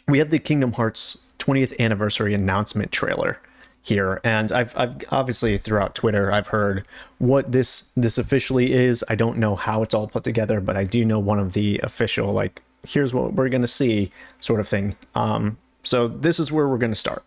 we have the Kingdom Hearts 20th anniversary announcement trailer here, and I've obviously throughout Twitter I've heard what this officially is. I don't know how it's all put together, but I do know one of the official, like, here's what we're gonna see sort of thing. So this is where we're gonna start.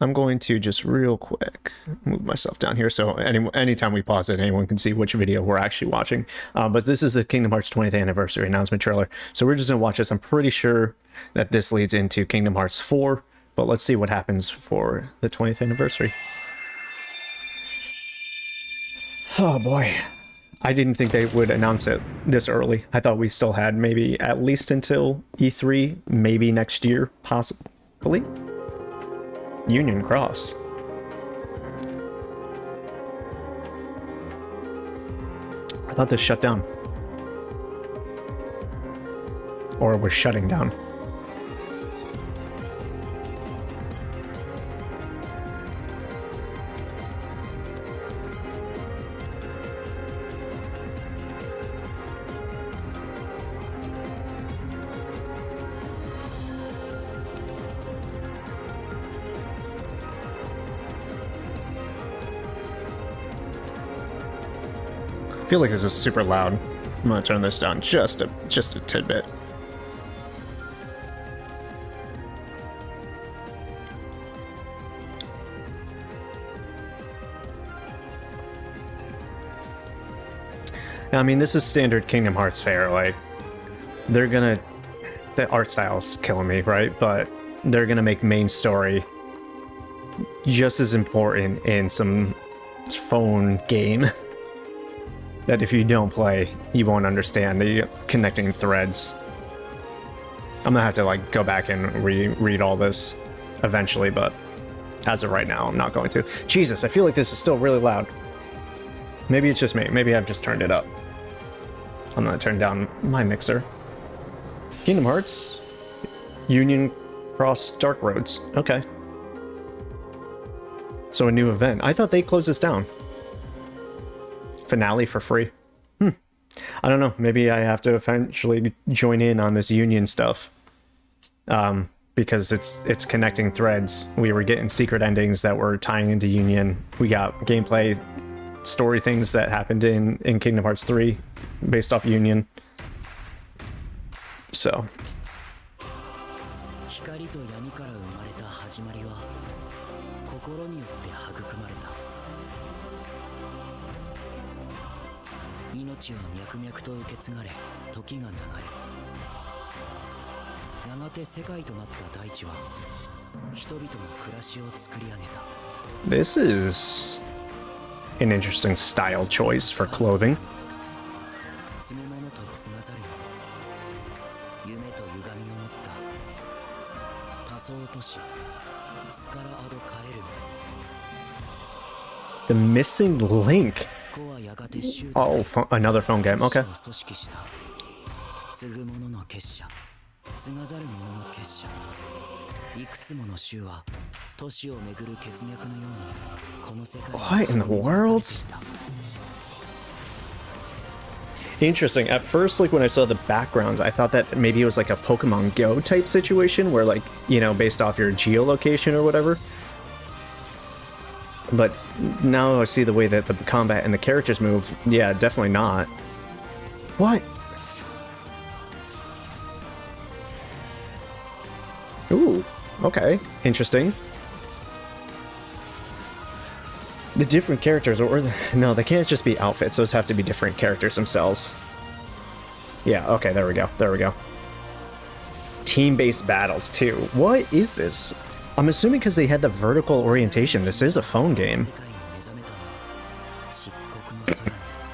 I'm going to just real quick move myself down here so anytime we pause it, anyone can see which video we're actually watching. But this is the Kingdom Hearts 20th anniversary announcement trailer. So we're just going to watch this. I'm pretty sure that this leads into Kingdom Hearts 4, but let's see what happens for the 20th anniversary. Oh boy. I didn't think they would announce it this early. I thought we still had maybe at least until E3, maybe next year, possibly. Union Cross. I thought this shut down. Or was shutting down. I feel like this is super loud. I'm gonna turn this down just a tidbit. Now, I mean, this is standard Kingdom Hearts fare. Like, they're gonna... The art style's killing me, right? But they're gonna make main story just as important in some phone game that if you don't play, you won't understand the connecting threads. I'm gonna have to like go back and read all this eventually, but as of right now, I'm not going to. Jesus, I feel like this is still really loud. Maybe it's just me. Maybe I've just turned it up. I'm gonna turn down my mixer. Kingdom Hearts, Union Cross Dark Roads. Okay. So a new event. I thought they closed this down. Finale for free. I don't know. Maybe I have to eventually join in on this Union stuff. Because it's connecting threads. We were getting secret endings that were tying into Union. We got gameplay story things that happened in Kingdom Hearts 3 based off Union. So. This is an interesting style choice for clothing. The Missing Link. Oh, another phone game. Okay. What in the world? Interesting. At first, like when I saw the background, I thought that maybe it was like a Pokemon Go type situation where, like, you know, based off your geolocation or whatever. But now I see the way that the combat and the characters move. Yeah, definitely not. What? Ooh, okay. Interesting. The different characters, or no, they can't just be outfits. Those have to be different characters themselves. Yeah, okay, there we go. There we go. Team-based battles, too. What is this? I'm assuming because they had the vertical orientation. This is a phone game.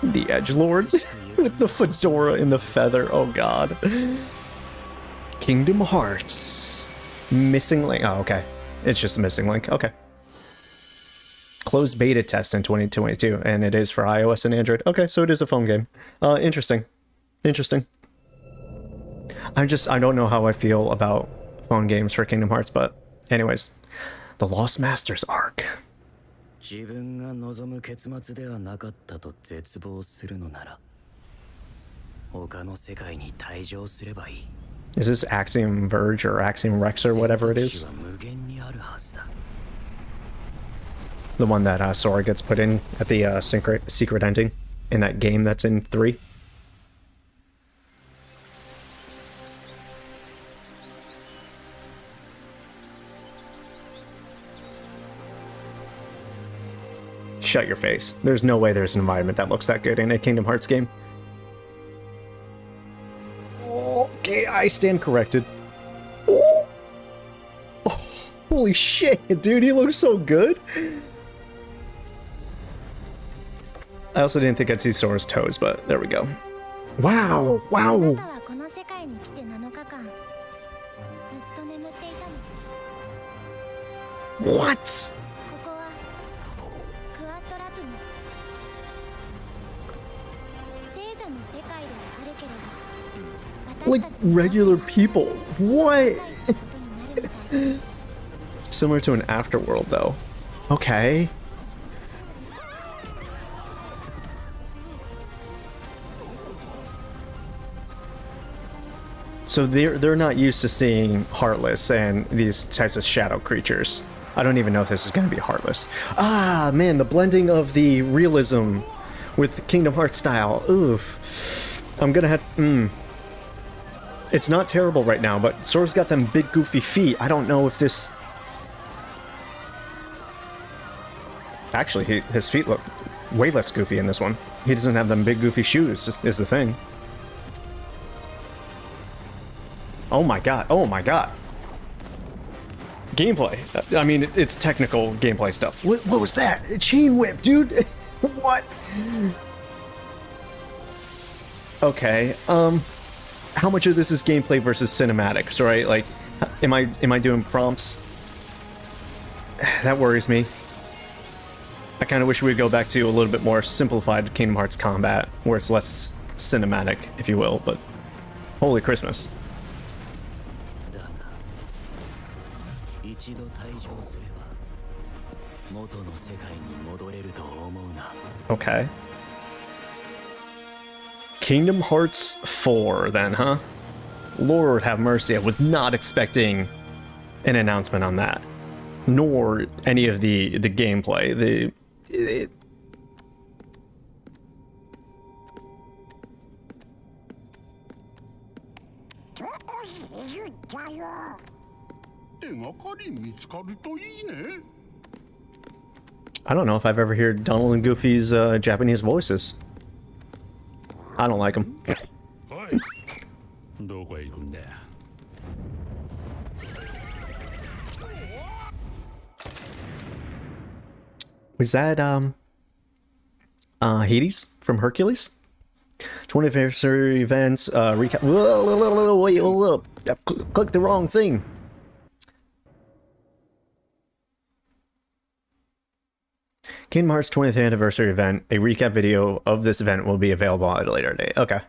The Edgelord with the fedora and the feather. Oh god. Kingdom Hearts. Missing Link. Oh, okay. It's just Missing Link. Okay. Closed beta test in 2022, and it is for iOS and Android. Okay, so it is a phone game. Interesting. Interesting. I don't know how I feel about phone games for Kingdom Hearts, but anyways. The Lost Masters arc. Is this Axiom Verge or Axiom Rex or whatever it is? The one that Sora gets put in at the secret ending in that game that's in 3? Shut your face. There's no way there's an environment that looks that good in a Kingdom Hearts game. Okay, I stand corrected. Oh. Oh, holy shit, dude, he looks so good. I also didn't think I'd see Sora's toes, but there we go. Wow, wow. What? Like regular people. What? Similar to an afterworld, though. Okay. So they're not used to seeing Heartless and these types of shadow creatures. I don't even know if this is going to be Heartless. Ah, man, the blending of the realism with Kingdom Hearts style. Oof. I'm gonna have... It's not terrible right now, but Sora's got them big goofy feet. I don't know if this... Actually, his feet look way less goofy in this one. He doesn't have them big goofy shoes, is the thing. Oh my god, oh my god. Gameplay. I mean, it's technical gameplay stuff. What was that? A chain whip, dude! What? Okay, how much of this is gameplay versus cinematics, right? Like, am I doing prompts? That worries me. I kind of wish we'd go back to a little bit more simplified Kingdom Hearts combat, where it's less cinematic, if you will, but holy Christmas. Okay. Kingdom Hearts 4, then, huh? Lord have mercy, I was not expecting an announcement on that. Nor any of the gameplay. I don't know if I've ever heard Donald and Goofy's Japanese voices. I don't like them. Was that Hades from Hercules? 20th anniversary events recap. Wait, click the wrong thing. Kingdom Hearts 20th anniversary event. A recap video of this event will be available at a later date. Okay.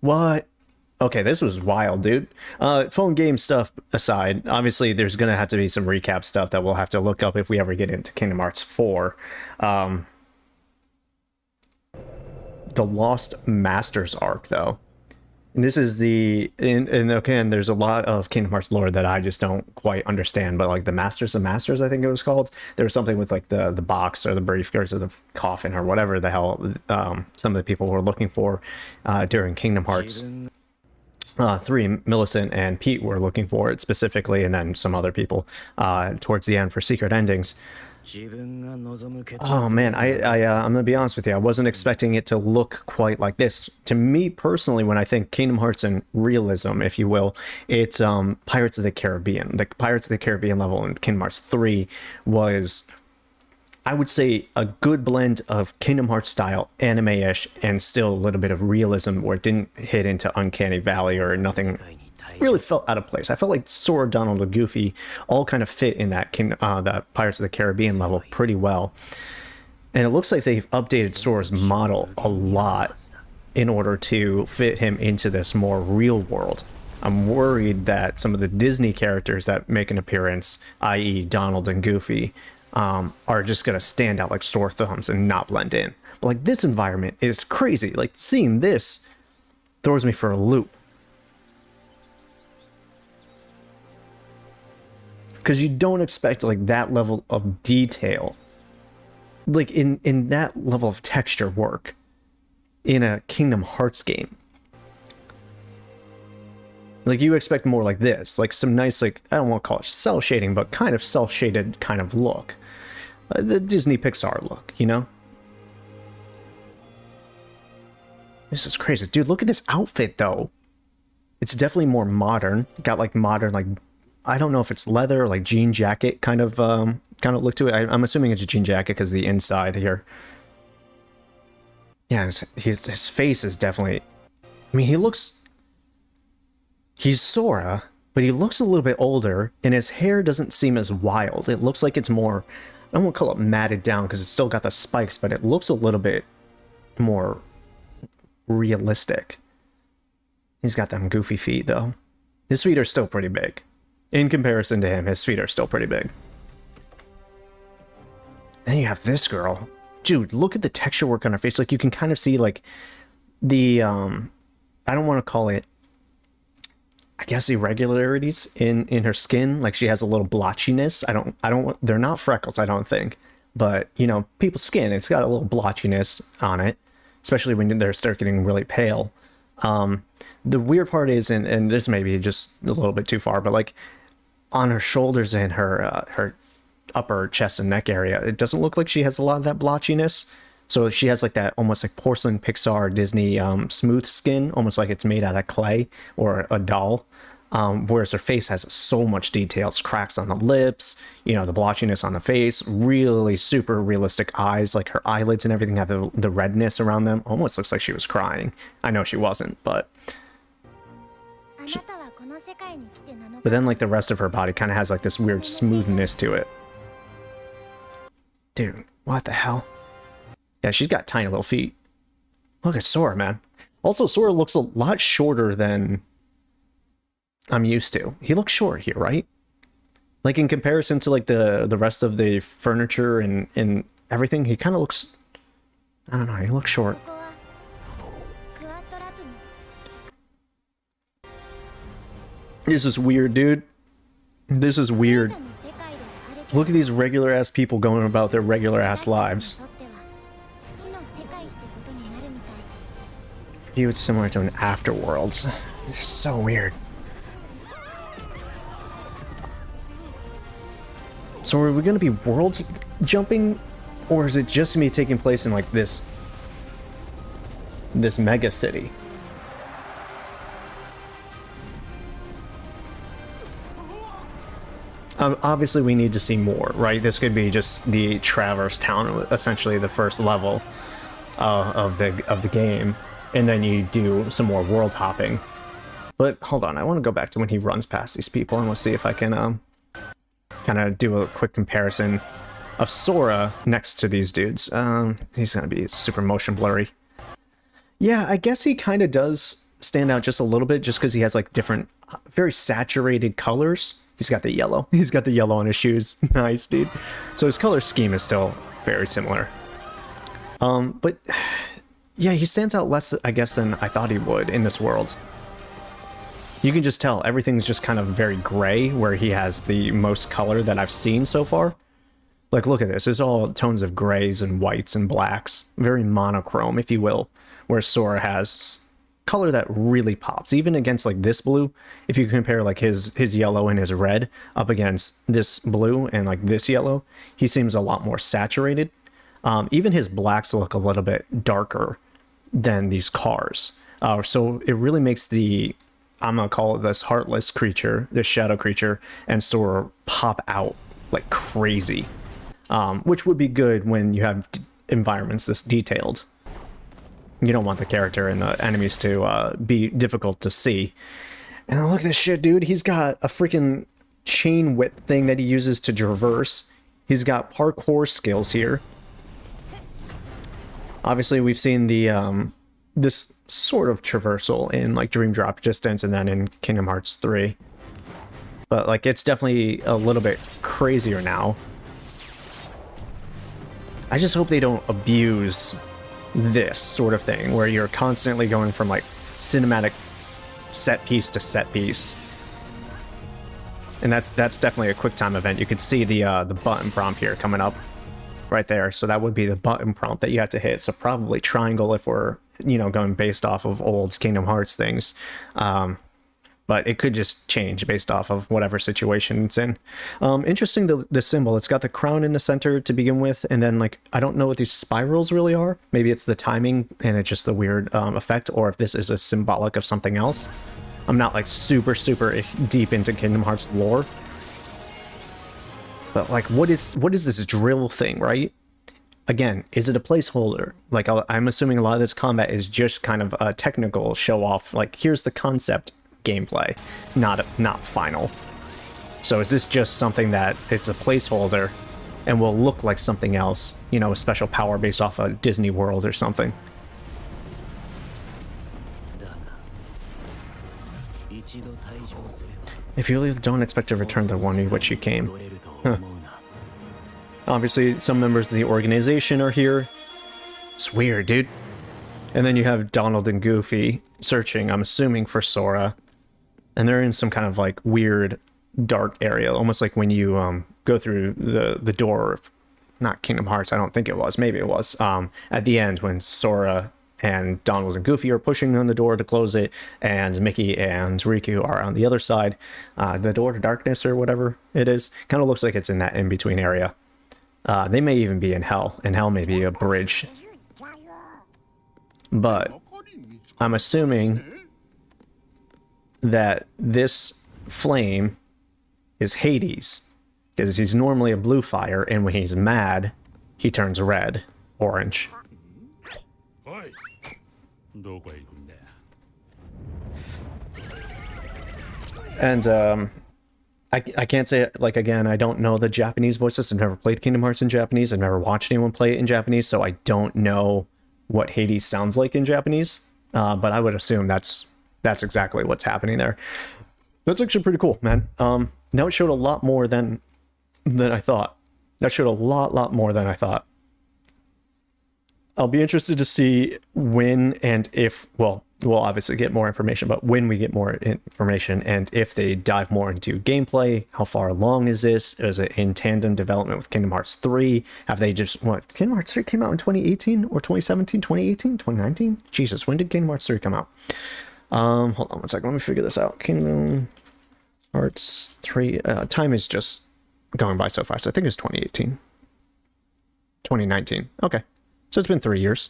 What? Okay, this was wild, dude. Phone game stuff aside, obviously there's gonna have to be some recap stuff that we'll have to look up if we ever get into Kingdom Hearts 4. The Lost Masters arc, though. And this is the... And again, there's a lot of Kingdom Hearts lore that I just don't quite understand, but like the Masters of Masters, I think it was called. There was something with like the box or the briefcase or the coffin or whatever the hell some of the people were looking for during Kingdom Hearts 3. Millicent and Pete were looking for it specifically, and then some other people towards the end for secret endings. Oh man, I'm gonna be honest with you, I wasn't expecting it to look quite like this. To me personally, when I think Kingdom Hearts and realism, if you will, it's Pirates of the Caribbean. The Pirates of the Caribbean level in Kingdom Hearts 3 was, I would say, a good blend of Kingdom Hearts style, anime-ish, and still a little bit of realism where it didn't hit into Uncanny Valley or nothing really felt out of place. I felt like Sora, Donald, and Goofy all kind of fit in that Pirates of the Caribbean level pretty well. And it looks like they've updated Sora's model a lot in order to fit him into this more real world. I'm worried that some of the Disney characters that make an appearance, i.e. Donald and Goofy, are just going to stand out like sore thumbs and not blend in. But like, this environment is crazy. Like, seeing this throws me for a loop. because you don't expect like that level of detail, like in that level of texture work in a Kingdom Hearts game. Like, you expect more like this, like some nice, like, I don't want to call it cell shading, but kind of cell shaded kind of look, the Disney Pixar look, you know. This is crazy, dude. Look at this outfit though. It's definitely more modern. Got like modern, like, I don't know if it's leather or like jean jacket kind of look to it. I'm assuming it's a jean jacket because the inside here. Yeah, his face is definitely. I mean, he's Sora, but he looks a little bit older, and his hair doesn't seem as wild. It looks like it's more. I won't call it matted down because it's still got the spikes, but it looks a little bit more realistic. He's got them goofy feet though. His feet are still pretty big. In comparison to him, his feet are still pretty big. Then you have this girl. Dude, look at the texture work on her face. Like, you can kind of see like the I don't want to call it, I guess, irregularities in her skin. Like, she has a little blotchiness. I don't they're not freckles, I don't think. But, you know, people's skin, it's got a little blotchiness on it, especially when they start getting really pale. The weird part is, and this may be just a little bit too far, but like on her shoulders and her upper chest and neck area, it doesn't look like she has a lot of that blotchiness. So she has like that almost like porcelain Pixar Disney smooth skin, almost like it's made out of clay or a doll. Whereas her face has so much details, cracks on the lips, you know, the blotchiness on the face, really super realistic eyes, like her eyelids and everything have the redness around them. Almost looks like she was crying. I know she wasn't, but then like the rest of her body kind of has like this weird smoothness to it. Dude, what the hell? Yeah, she's got tiny little feet. Look at Sora, man. Also, Sora looks a lot shorter than I'm used to. He looks short here, right? Like, in comparison to like the rest of the furniture and everything, he kind of looks, I don't know, he looks short. This is weird, dude. This is weird. Look at these regular ass people going about their regular ass lives. For you, it's similar to an afterworlds. It's so weird. So are we going to be world jumping, or is it just me taking place in like this mega city? Obviously we need to see more, right? This could be just the Traverse Town, essentially the first level of the game, and then you do some more world hopping. But hold on, I want to go back to when he runs past these people, and let's see if I can kind of do a quick comparison of Sora next to these dudes. He's gonna be super motion blurry. Yeah, I guess he kind of does stand out just a little bit, just because he has like different, very saturated colors. He's got the yellow. He's got the yellow on his shoes. Nice, dude. So his color scheme is still very similar. But yeah, he stands out less, I guess, than I thought he would in this world. You can just tell everything's just kind of very gray, where he has the most color that I've seen so far. Like, look at this. It's all tones of grays and whites and blacks. Very monochrome, if you will. Where Sora has color that really pops, even against like this blue. If you compare like his yellow and his red up against this blue and like this yellow, he seems a lot more saturated. Even his blacks look a little bit darker than these cars. So it really makes the, I'm gonna call it this heartless creature, this shadow creature, and Sora pop out like crazy, which would be good when you have environments this detailed. You don't want the character and the enemies to be difficult to see. And look at this shit, dude. He's got a freaking chain whip thing that he uses to traverse. He's got parkour skills here. Obviously, we've seen the this sort of traversal in like Dream Drop Distance and then in Kingdom Hearts 3. But like, it's definitely a little bit crazier now. I just hope they don't abuse this sort of thing, where you're constantly going from like cinematic set piece to set piece. And that's definitely a quick time event. You could see the button prompt here coming up right there. So that would be the button prompt that you have to hit. So probably triangle if we're, you know, going based off of old Kingdom Hearts things. But it could just change based off of whatever situation it's in. Interesting, the symbol. It's got the crown in the center to begin with, and then, like, I don't know what these spirals really are. Maybe it's the timing, and it's just the weird effect, or if this is a symbolic of something else. I'm not, like, super deep into Kingdom Hearts lore. But, like, what is this drill thing, right? Again, is it a placeholder? Like, I'm assuming a lot of this combat is just kind of a technical show-off. Like, here's the concept gameplay, not final. So is this just something that it's a placeholder and will look like something else, you know, a special power based off a Disney World or something? If you leave, don't expect to return the one in which you came. Huh. Obviously, some members of the organization are here. It's weird, dude. And then you have Donald and Goofy searching, I'm assuming, for Sora. And they're in some kind of, like, weird, dark area. Almost like when you go through the door of... Not Kingdom Hearts, I don't think it was. Maybe it was. At the end, when Sora and Donald and Goofy are pushing on the door to close it, and Mickey and Riku are on the other side. The door to darkness, or whatever it is. Kind of looks like it's in that in-between area. They may even be in Hell, and Hell may be a bridge. But I'm assuming that this flame is Hades, because he's normally a blue fire, and when he's mad, he turns red, orange. And I can't say it, like, again, I don't know the Japanese voices. I've never played Kingdom Hearts in Japanese. I've never watched anyone play it in Japanese, so I don't know what Hades sounds like in Japanese. But I would assume that's exactly what's happening there. That's actually pretty cool, man. Now it showed a lot more than I thought. That showed a lot more than I thought. I'll be interested to see when and if, well, we'll obviously get more information, but when we get more information and if they dive more into gameplay, how far along is this? Is it in tandem development with Kingdom Hearts 3? Have they just, what, Kingdom Hearts 3 came out in 2018 or 2017, 2018, 2019? Jesus, when did Kingdom Hearts 3 come out? Hold on one second, let me figure this out. Kingdom Hearts 3, time is just going by so fast. I think it's 2018. 2019, okay. So it's been 3 years.